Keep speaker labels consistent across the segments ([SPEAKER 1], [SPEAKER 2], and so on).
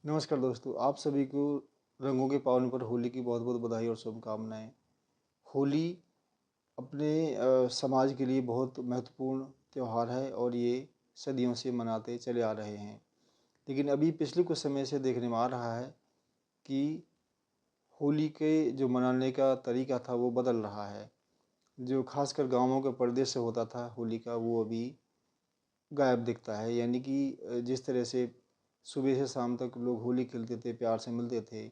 [SPEAKER 1] नमस्कार दोस्तों, आप सभी को रंगों के पावन पर होली की बहुत बहुत बधाई और शुभकामनाएं। होली अपने समाज के लिए बहुत महत्वपूर्ण त्यौहार है और ये सदियों से मनाते चले आ रहे हैं। लेकिन अभी पिछले कुछ समय से देखने में आ रहा है कि होली के जो मनाने का तरीका था वो बदल रहा है। जो खासकर गांवों के पर्दे से होता था होली का, वो अभी गायब दिखता है। यानी कि जिस तरह से सुबह से शाम तक लोग होली खेलते थे, प्यार से मिलते थे,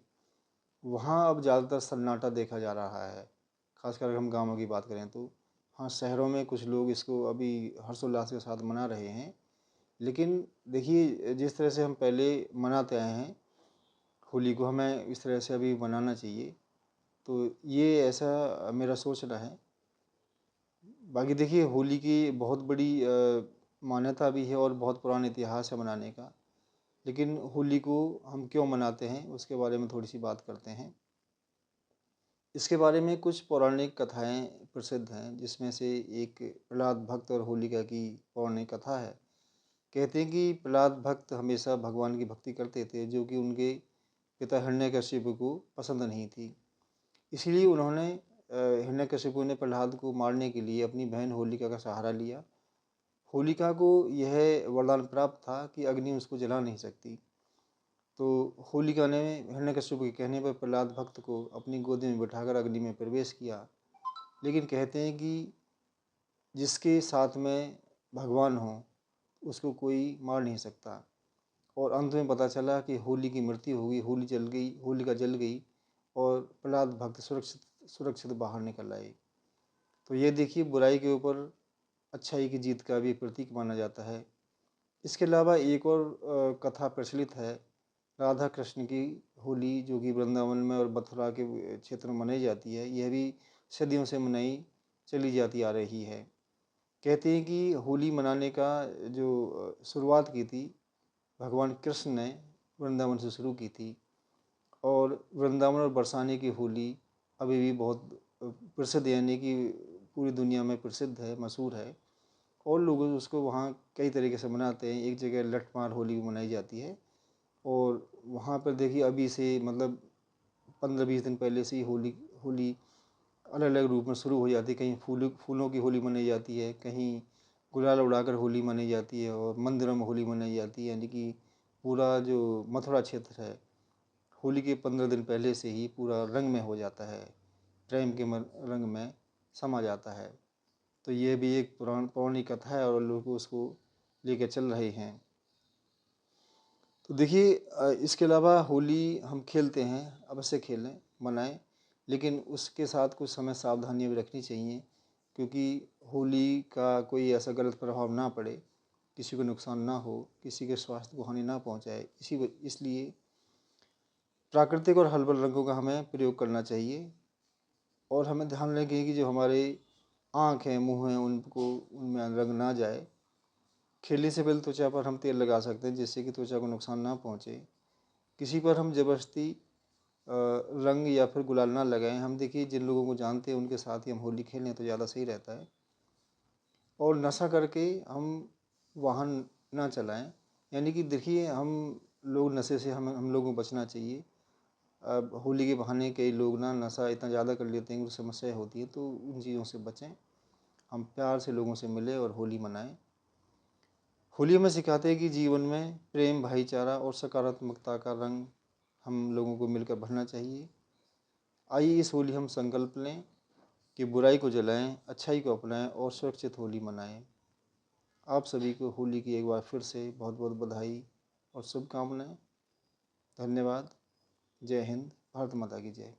[SPEAKER 1] वहाँ अब ज़्यादातर सन्नाटा देखा जा रहा है। खासकर अगर हम गाँवों की बात करें तो हाँ, शहरों में कुछ लोग इसको अभी हर्षोल्लास के साथ मना रहे हैं। लेकिन देखिए, जिस तरह से हम पहले मनाते आए हैं होली को, हमें इस तरह से अभी मनाना चाहिए। तो ये ऐसा मेरा सोचना है। बाकी देखिए, होली की बहुत बड़ी मान्यता भी है और बहुत पुराना इतिहास है मनाने का। लेकिन होली को हम क्यों मनाते हैं उसके बारे में थोड़ी सी बात करते हैं। इसके बारे में कुछ पौराणिक कथाएं प्रसिद्ध हैं, जिसमें से एक प्रहलाद भक्त और होलिका की पौराणिक कथा है। कहते हैं कि प्रहलाद भक्त हमेशा भगवान की भक्ति करते थे, जो कि उनके पिता हिरण्यकशिपु को पसंद नहीं थी। इसलिए उन्होंने हिरण्यकशिपु ने प्रहलाद को मारने के लिए अपनी बहन होलिका का सहारा लिया। होलिका को यह वरदान प्राप्त था कि अग्नि उसको जला नहीं सकती। तो होलिका ने हिरण्यकशिपु के कहने पर प्रहलाद भक्त को अपनी गोदी में बिठाकर अग्नि में प्रवेश किया। लेकिन कहते हैं कि जिसके साथ में भगवान हो उसको कोई मार नहीं सकता। और अंत में पता चला कि होली की मृत्यु हो गई, होली जल गई, होलिका जल गई और प्रहलाद भक्त सुरक्षित सुरक्षित बाहर निकल आए। तो ये देखिए, बुराई के ऊपर अच्छाई की जीत का भी प्रतीक माना जाता है। इसके अलावा एक और कथा प्रचलित है राधा कृष्ण की होली, जो कि वृंदावन में और मथुरा के क्षेत्र में मनाई जाती है। यह भी सदियों से मनाई चली जाती आ रही है। कहते हैं कि होली मनाने का जो शुरुआत की थी भगवान कृष्ण ने वृंदावन से शुरू की थी। और वृंदावन और बरसाने की होली अभी भी बहुत प्रसिद्ध, यानी कि पूरी दुनिया में प्रसिद्ध है, मशहूर है। और लोग उसको वहाँ कई तरीके से मनाते हैं। एक जगह लठमार होली भी मनाई जाती है। और वहाँ पर देखिए, अभी से मतलब 15-20 दिन पहले से ही होली होली अलग अलग रूप में शुरू हो जाती है। कहीं फूलों की होली मनाई जाती है, कहीं गुलाल उड़ाकर होली मनाई जाती है और मंदिरों में होली मनाई जाती है। यानी कि पूरा जो मथुरा क्षेत्र है, होली के 15 दिन पहले से ही पूरा रंग में हो जाता है, प्रेम के रंग में समा जाता है। तो ये भी एक पौराणिक कथा है और लोग उसको लेकर चल रहे हैं। तो देखिए, इसके अलावा होली हम खेलते हैं, अवश्य खेलें, मनाएं। लेकिन उसके साथ कुछ समय सावधानियां भी रखनी चाहिए, क्योंकि होली का कोई ऐसा गलत प्रभाव ना पड़े, किसी को नुकसान ना हो, किसी के स्वास्थ्य को हानि ना पहुंचाए। इसलिए प्राकृतिक और हर्बल रंगों का हमें प्रयोग करना चाहिए। और हमें ध्यान रखें कि जो हमारे आँख हैं, मुँह हैं, उनको उनमें रंग ना जाए। खेलने से पहले त्वचा पर हम तेल लगा सकते हैं, जिससे कि त्वचा को नुकसान ना पहुँचे। किसी पर हम ज़बरदस्ती रंग या फिर गुलाल ना लगाएं। हम देखिए, जिन लोगों को जानते हैं उनके साथ ही हम होली खेलें तो ज़्यादा सही रहता है। और नशा करके हम वाहन ना चलाएं। यानी कि देखिए, हम लोग नशे से हम लोगों को बचना चाहिए। अब होली के बहाने कई लोग ना नशा इतना ज़्यादा कर लेते हैं कि समस्या होती है, तो उन चीज़ों से बचें। हम प्यार से लोगों से मिलें और होली मनाएं। होली हमें सिखाते हैं कि जीवन में प्रेम, भाईचारा और सकारात्मकता का रंग हम लोगों को मिलकर भरना चाहिए। आइए इस होली हम संकल्प लें कि बुराई को जलाएं, अच्छाई को अपनाएं और सुरक्षित होली मनाएं। आप सभी को होली की एक बार फिर से बहुत बहुत बधाई और शुभकामनाएं। धन्यवाद। जय हिंद। भारत माता की जय।